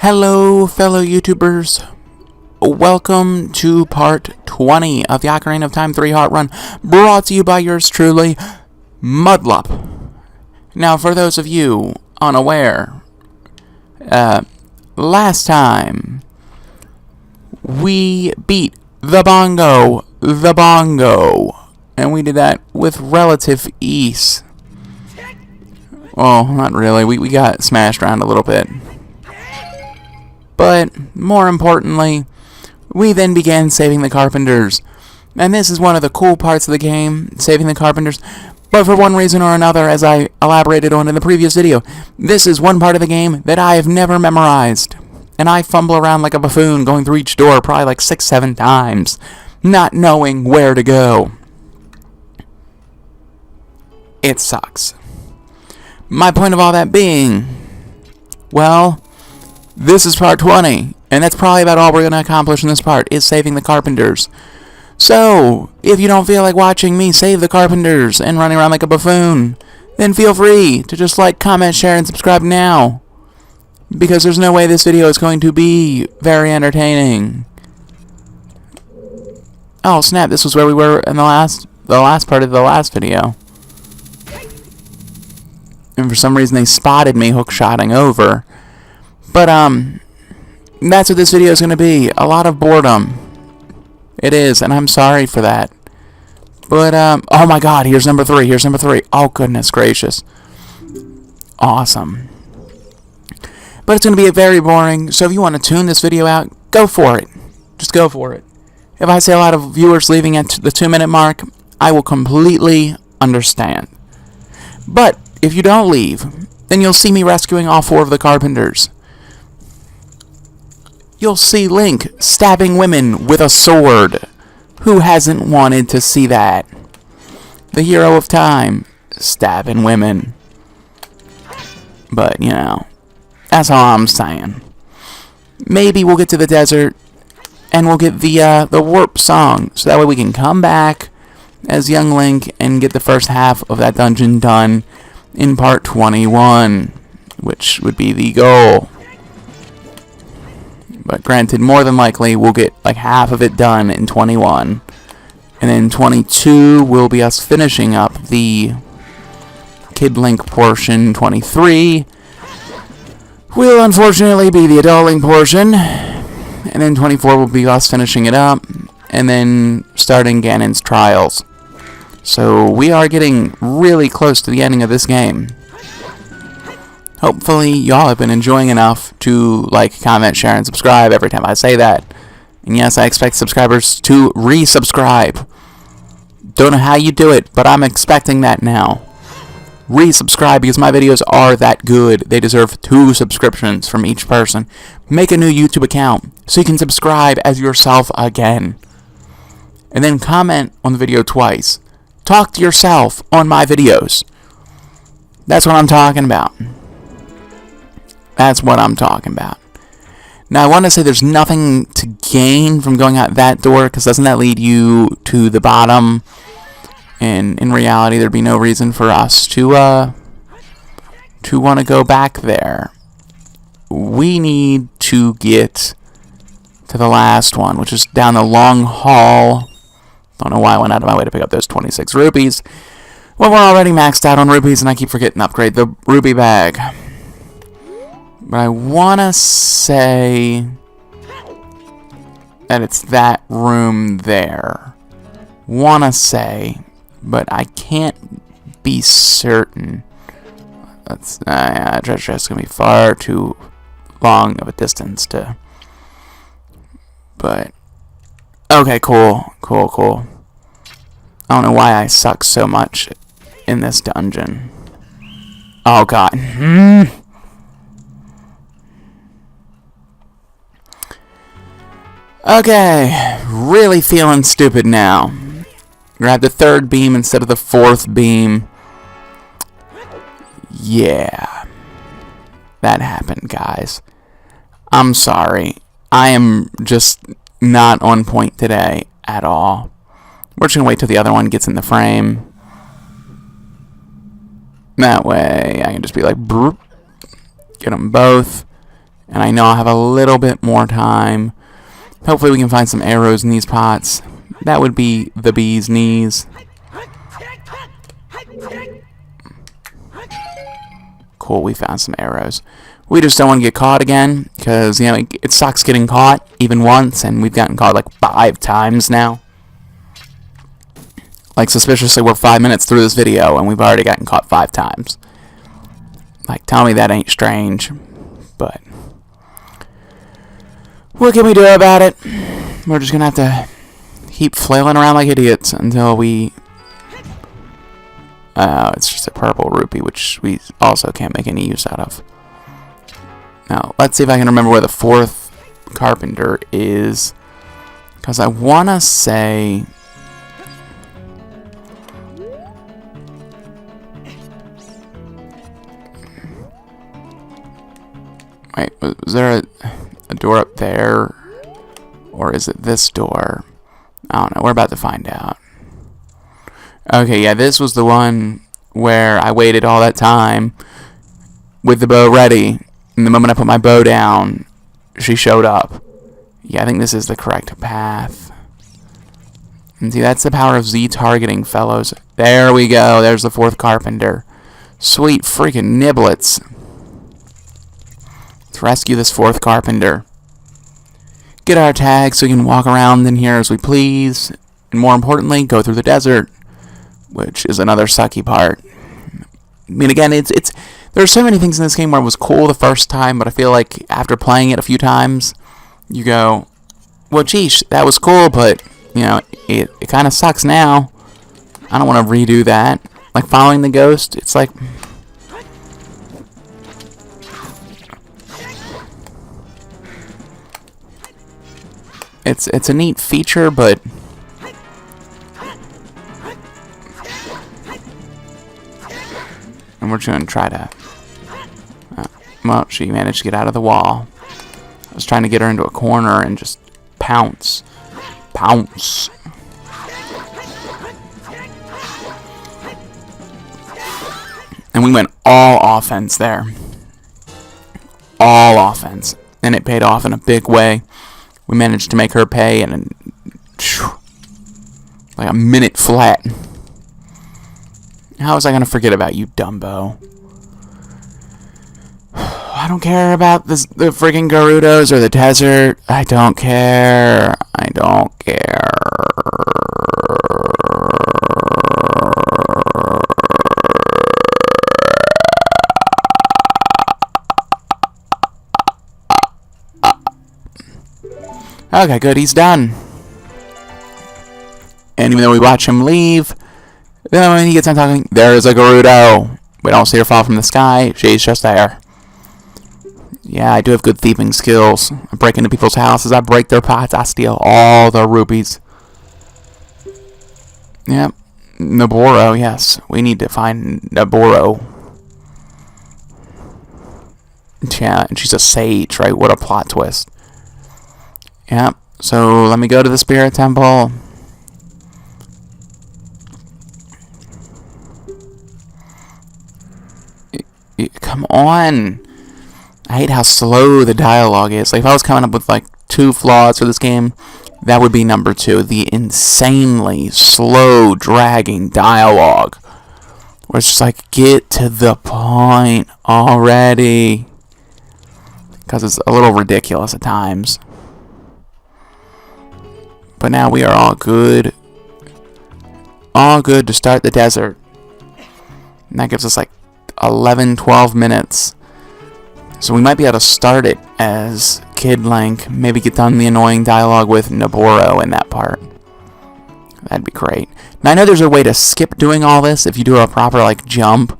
Hello, fellow YouTubers. Welcome to part 20 of the Ocarina of Time 3 Heart Run, brought to you by yours truly, Mudlup. Now, for those of you unaware, last time we beat the bongo, and we did that with relative ease. Well, not really. We got smashed around a little bit. But, more importantly, we then began saving the carpenters. And this is one of the cool parts of the game, saving the carpenters. But for one reason or another, as I elaborated on in the previous video, this is one part of the game that I have never memorized. And I fumble around like a buffoon, going through each door probably like 6-7 times, not knowing where to go. It sucks. My point of all that being, well, this is part 20, and that's probably about all we're going to accomplish in this part, is saving the carpenters. So, if you don't feel like watching me save the carpenters and running around like a buffoon, then feel free to just like, comment, share, and subscribe now. Because there's no way this video is going to be very entertaining. Oh snap, this was where we were in the last part of the last video. And for some reason they spotted me hookshotting over. But, that's what this video is going to be. A lot of boredom. It is, and I'm sorry for that. But, oh my god, here's number 3. Here's number 3. Oh, goodness gracious. Awesome. But it's going to be very boring, so if you want to tune this video out, go for it. Just go for it. If I see a lot of viewers leaving at the 2-minute mark, I will completely understand. But, if you don't leave, then you'll see me rescuing all 4 of the carpenters. You'll see Link stabbing women with a sword. Who hasn't wanted to see that? The hero of time, stabbing women. But, you know, that's all I'm saying. Maybe we'll get to the desert, and we'll get the warp song, so that way we can come back as young Link and get the first half of that dungeon done in part 21, which would be the goal. But granted, more than likely, we'll get like half of it done in 21. And then 22 will be us finishing up the Kid Link portion. 23 will unfortunately be the Adult Link portion. And then 24 will be us finishing it up. And then starting Ganon's Trials. So we are getting really close to the ending of this game. Hopefully, y'all have been enjoying enough to like, comment, share, and subscribe every time I say that. And yes, I expect subscribers to resubscribe. Don't know how you do it, but I'm expecting that now. Resubscribe because my videos are that good. They deserve 2 subscriptions from each person. Make a new YouTube account so you can subscribe as yourself again. And then comment on the video twice. Talk to yourself on my videos. That's what I'm talking about. That's what I'm talking about. Now, I want to say there's nothing to gain from going out that door, because doesn't that lead you to the bottom? And in reality, there'd be no reason for us to want to go back there. We need to get to the last one, which is down the long hall. Don't know why I went out of my way to pick up those 26 rupees. Well, we're already maxed out on rupees, and I keep forgetting to upgrade the ruby bag. But I want to say that it's that room there. Want to say, but I can't be certain. That's treasure chest is going to be far too long of a distance to. But okay, cool. I don't know why I suck so much in this dungeon. Oh god. Okay, really feeling stupid now. Grab the 3rd beam instead of the 4th beam. Yeah. That happened, guys. I'm sorry. I am just not on point today at all. We're just going to wait till the other one gets in the frame. That way, I can just be like, broop, get them both. And I know I'll have a little bit more time. Hopefully we can find some arrows in these pots. That would be the bee's knees. Cool, we found some arrows. We just don't want to get caught again, because, you know, it sucks getting caught even once, and we've gotten caught like 5 times now. Like, suspiciously, we're 5 minutes through this video, and we've already gotten caught 5 times. Like, tell me that ain't strange. But what can we do about it? We're just gonna have to keep flailing around like idiots until we... it's just a purple rupee, which we also can't make any use out of. Now, let's see if I can remember where the 4th carpenter is. Because I want to say... Wait, was there a door up there? Or is it this door? I don't know. We're about to find out. Okay, yeah, this was the one where I waited all that time with the bow ready. And the moment I put my bow down, she showed up. Yeah, I think this is the correct path. And see, that's the power of Z targeting, fellows. There we go. There's the 4th carpenter. Sweet freaking niblets. Let's rescue this 4th carpenter. Get our tags so we can walk around in here as we please. And more importantly, go through the desert. Which is another sucky part. I mean, again, there's so many things in this game where it was cool the first time, but I feel like after playing it a few times, you go, well, geez, that was cool, but, you know, it kind of sucks now. I don't want to redo that. Like, following the ghost, it's like... It's a neat feature, but... And we're just going to try to... well, she managed to get out of the wall. I was trying to get her into a corner and just pounce. Pounce. And we went all offense there. All offense. And it paid off in a big way. We managed to make her pay in like a minute flat. How was I going to forget about you, Dumbo? I don't care about the freaking Gerudos or the desert. I don't care. I don't care. Okay, good. He's done. And even though we watch him leave, then when he gets done talking, there's a Gerudo. We don't see her fall from the sky. She's just there. Yeah, I do have good thieving skills. I break into people's houses. I break their pots. I steal all the rupees. Yep. Naboro, yes. We need to find Naboro. Yeah, and she's a sage, right? What a plot twist. Yep. So let me go to the spirit temple. Come on. I hate how slow the dialogue is. Like, if I was coming up with, like, 2 flaws for this game, that would be number 2. The insanely slow, dragging dialogue. Where it's just like, get to the point already. Because it's a little ridiculous at times. But now we are all good. All good to start the desert. And that gives us, like, 11, 12 minutes. So we might be able to start it as Kid Link. Maybe get done the annoying dialogue with Naboro in that part. That'd be great. Now, I know there's a way to skip doing all this if you do a proper, like, jump.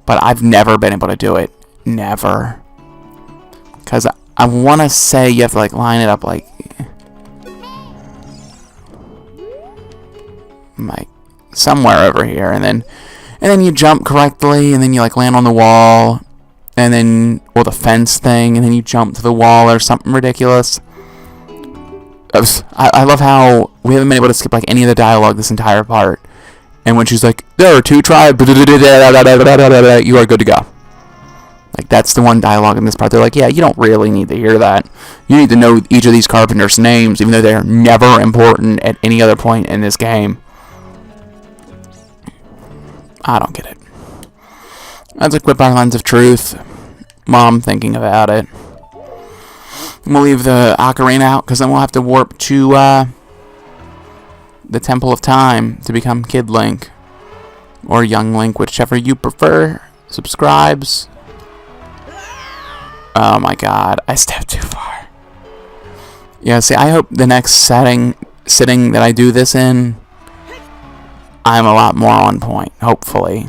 But I've never been able to do it. Never. Because I want to say you have to, like, line it up, like somewhere over here. And then you jump correctly. And then you, like, land on the wall. And then, or the fence thing, and then you jump to the wall or something ridiculous. I love how we haven't been able to skip, like, any of the dialogue this entire part. And when she's like, there are 2 tribes, you are good to go. Like, that's the one dialogue in this part. They're like, yeah, you don't really need to hear that. You need to know each of these carpenters' names, even though they're never important at any other point in this game. I don't get it. That's a quick by lens of truth. Mom thinking about it. We'll leave the ocarina out, because then we'll have to warp to the Temple of Time to become Kid Link. Or Young Link, whichever you prefer. Subscribes. Oh my god, I stepped too far. Yeah, see, I hope the next sitting that I do this in, I'm a lot more on point, hopefully.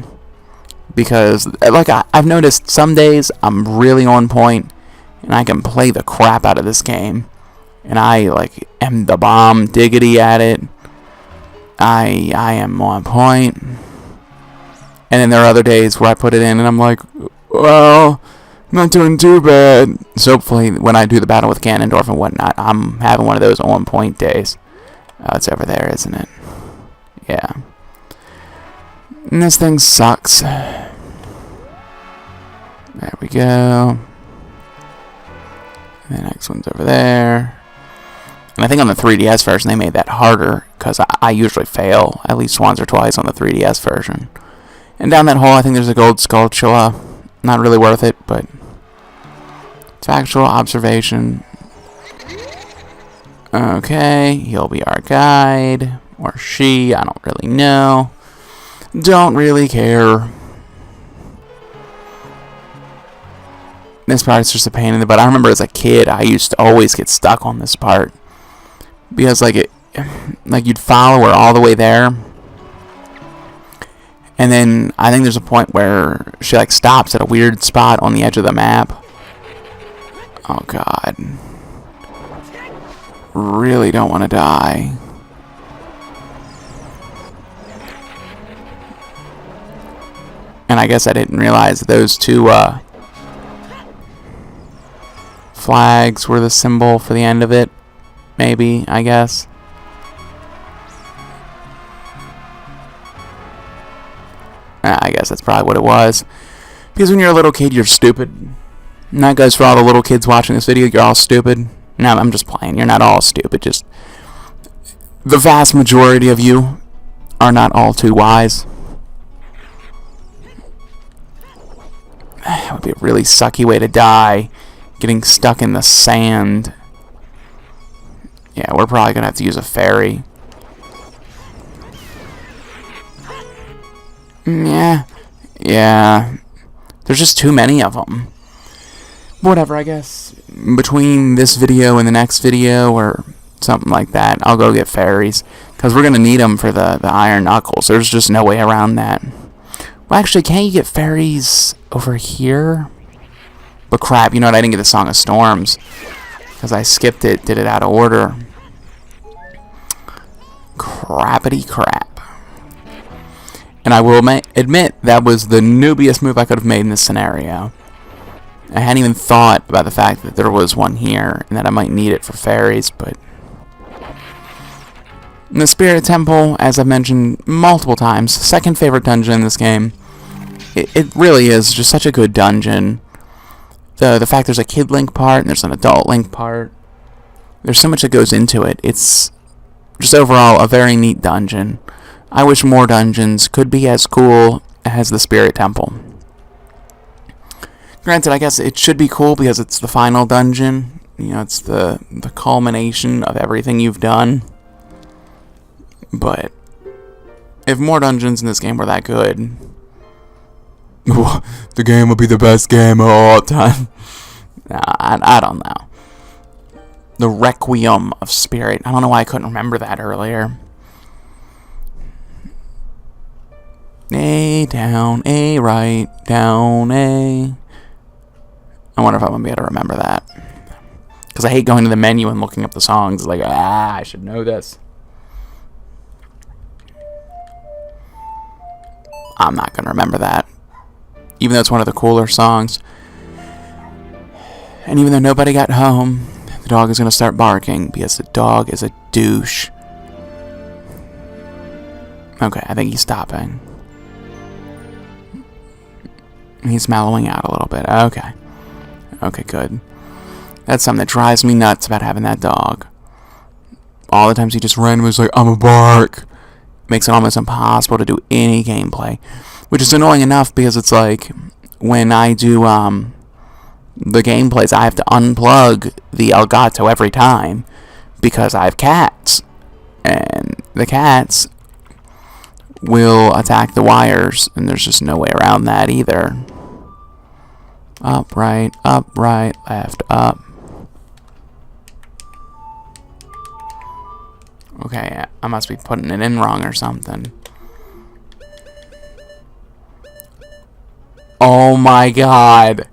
Because, like, I've noticed some days I'm really on point, and I can play the crap out of this game. And I, like, am the bomb diggity at it. I am on point. And then there are other days where I put it in, and I'm like, well, I'm not doing too bad. So hopefully, when I do the battle with Ganondorf and whatnot, I'm having one of those on point days. Oh, it's over there, isn't it? Yeah. And this thing sucks. There we go. And the next one's over there. And I think on the 3DS version, they made that harder, because I usually fail at least once or twice on the 3DS version. And down that hole, I think there's a gold Skulltula. Not really worth it, but it's factual observation. Okay, he'll be our guide. Or she, I don't really know. Don't really care. This part's just a pain in the butt. I remember as a kid, I used to always get stuck on this part. Because, like, you'd follow her all the way there. And then, I think there's a point where she, like, stops at a weird spot on the edge of the map. Oh, God. Really don't want to die. And I guess I didn't realize that those two, flags were the symbol for the end of it. Maybe, I guess. I guess that's probably what it was. Because when you're a little kid, you're stupid. And that goes for all the little kids watching this video. You're all stupid. No, I'm just playing. You're not all stupid. Just the vast majority of you are not all too wise. It would be a really sucky way to die. Getting stuck in the sand. Yeah, we're probably going to have to use a ferry. Yeah. There's just too many of them. Whatever, I guess. Between this video and the next video, or something like that, I'll go get ferries. Because we're going to need them for the Iron Knuckles. There's just no way around that. Well, actually, can't you get ferries over here? But crap, you know what? I didn't get the Song of Storms. Because I skipped it, did it out of order. Crappity crap. And I will admit, that was the noobiest move I could have made in this scenario. I hadn't even thought about the fact that there was one here, and that I might need it for ferries, but... In the Spirit Temple, as I've mentioned multiple times, second favorite dungeon in this game. It really is just such a good dungeon. The fact there's a Kid Link part, and there's an Adult Link part. There's so much that goes into it. It's just overall a very neat dungeon. I wish more dungeons could be as cool as the Spirit Temple. Granted, I guess it should be cool because it's the final dungeon. You know, it's the culmination of everything you've done. But if more dungeons in this game were that good, the game would be the best game of all time. Nah, I don't know. The Requiem of Spirit. I don't know why I couldn't remember that earlier. A down, A right, down, A. I wonder if I'm going to be able to remember that. Because I hate going to the menu and looking up the songs. Like, I should know this. I'm not going to remember that. Even though it's one of the cooler songs. And even though nobody got home, the dog is going to start barking because the dog is a douche. Okay, I think he's stopping. He's mellowing out a little bit. Okay. Okay, good. That's something that drives me nuts about having that dog. All the times he just randomly is like, I'm a bark. Makes it almost impossible to do any gameplay. Which is annoying enough because it's like, when I do the gameplays, I have to unplug the Elgato every time. Because I have cats. And the cats will attack the wires. And there's just no way around that either. Up, right, left, up. Okay, I must be putting it in wrong or something. Oh my god.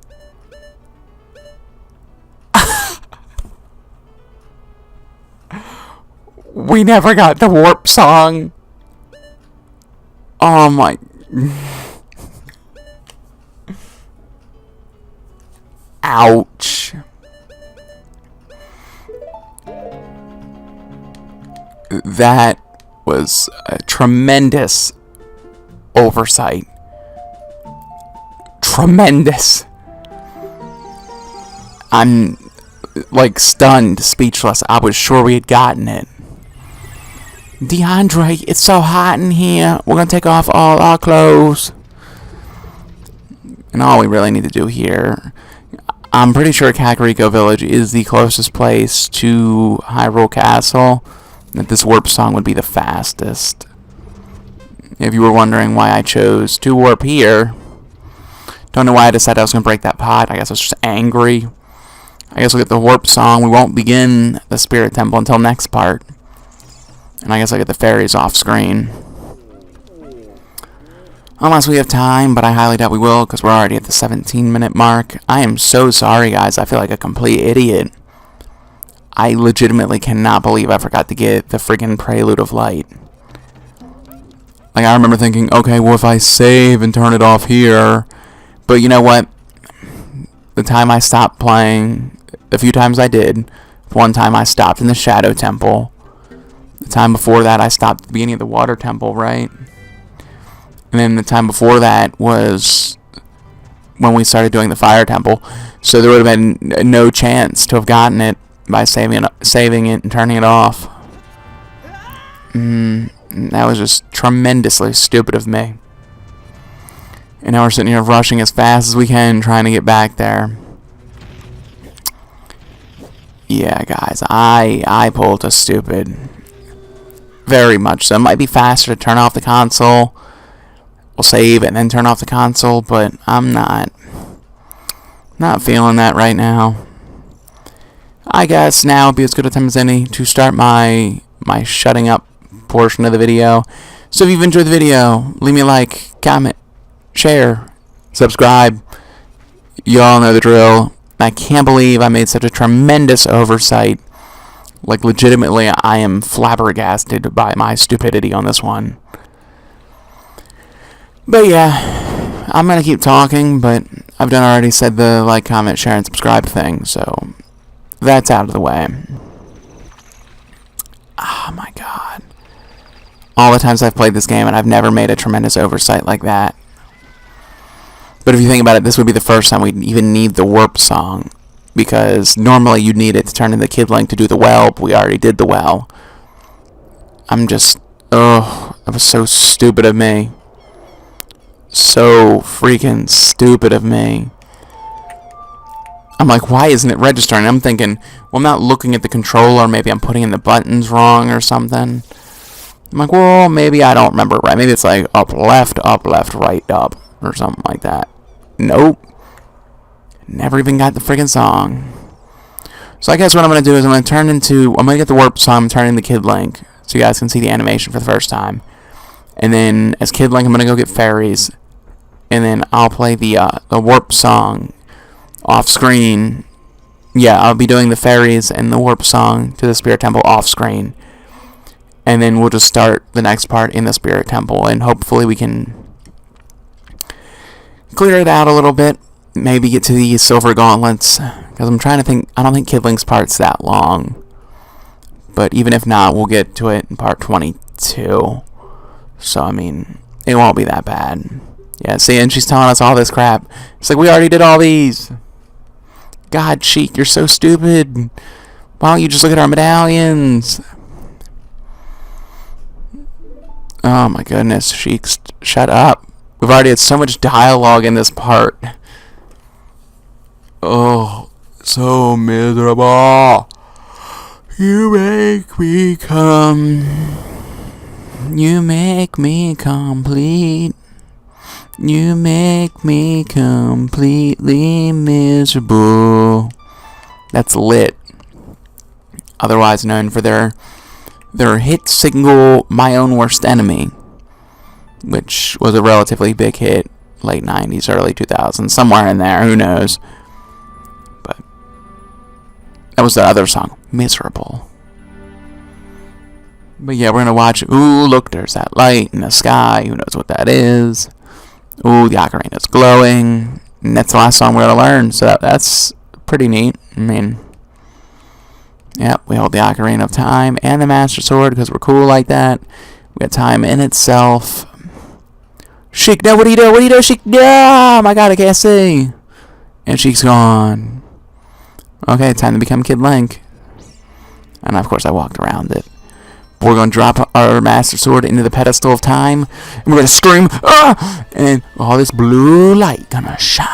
We never got the warp song. Oh my... Ouch. That was a tremendous oversight. Tremendous. I'm like stunned, speechless. I was sure we had gotten it. DeAndre, it's so hot in here. We're gonna take off all our clothes. And all we really need to do here, I'm pretty sure Kakariko Village is the closest place to Hyrule Castle. That this warp song would be the fastest. If you were wondering why I chose to warp here, don't know why I decided I was going to break that pot. I guess I was just angry. I guess we'll get the warp song. We won't begin the Spirit Temple until next part. And I guess I'll get the fairies off screen. Unless we have time, but I highly doubt we will, because we're already at the 17-minute mark. I am so sorry, guys. I feel like a complete idiot. I legitimately cannot believe I forgot to get the friggin' Prelude of Light. Like, I remember thinking, okay, well, if I save and turn it off here... But you know what? The time I stopped playing, a few times I did. One time I stopped in the Shadow Temple. The time before that, I stopped at the beginning of the Water Temple, right? And then the time before that was when we started doing the Fire Temple. So there would have been no chance to have gotten it by saving it and turning it off. That was just tremendously stupid of me. And now we're sitting here rushing as fast as we can, trying to get back there. Yeah, guys, I pulled a stupid. Very much so. It might be faster to turn off the console. We'll save and then turn off the console, but I'm not feeling that right now. I guess now would be as good a time as any to start my shutting up portion of the video. So if you've enjoyed the video, leave me a like, comment, share, subscribe. You all know the drill. I can't believe I made such a tremendous oversight. Like, legitimately, I am flabbergasted by my stupidity on this one. But yeah, I'm going to keep talking, but I've already said the like, comment, share, and subscribe thing, so that's out of the way. Oh my god. All the times I've played this game, and I've never made a tremendous oversight like that. But if you think about it, this would be the first time we'd even need the warp song. Because normally you'd need it to turn into Kid Link to do the well, but we already did the well. I'm just... Ugh, that was so stupid of me. So freaking stupid of me. I'm like, why isn't it registering? I'm thinking, well, I'm not looking at the controller. Maybe I'm putting in the buttons wrong or something. I'm like, well, maybe I don't remember it right. Maybe it's like up, left, right, up. Or something like that. Nope. Never even got the friggin' song. So I guess what I'm going to do is I'm going to get the warp song, turn into Kid Link, so you guys can see the animation for the first time. And then, as Kid Link, I'm going to go get fairies. And then I'll play the warp song off screen. Yeah, I'll be doing the fairies and the warp song to the Spirit Temple off screen. And then we'll just start the next part in the Spirit Temple. And hopefully we can clear it out a little bit. Maybe get to the Silver Gauntlets. Because I'm trying to think. I don't think Kid Link's part's that long. But even if not, we'll get to it in part 22. So, I mean, it won't be that bad. Yeah, see, and she's telling us all this crap. It's like, we already did all these. God, Sheik, you're so stupid. Why don't you just look at our medallions? Oh my goodness, Sheik, shut up. We've already had so much dialogue in this part. Oh, so miserable. You make me complete. You make me completely miserable. That's Lit. Otherwise known for their hit single, My Own Worst Enemy, which was a relatively big hit, late 90s, early 2000s, somewhere in there, who knows. But that was the other song, Miserable. But yeah, we're going to watch, ooh, look, there's that light in the sky, who knows what that is. Ooh, the ocarina's glowing, and that's the last song we're going to learn, so that's pretty neat. I mean, yep, we hold the Ocarina of Time and the Master Sword because we're cool like that. We got time in itself. Sheik, no, what do you do? What do you do, Sheik? No! Oh my god, I can't see. And Sheik's gone. Okay, time to become Kid Link. And of course, I walked around it. But we're going to drop our Master Sword into the pedestal of time. And we're going to scream, ah! And all this blue light gonna shine.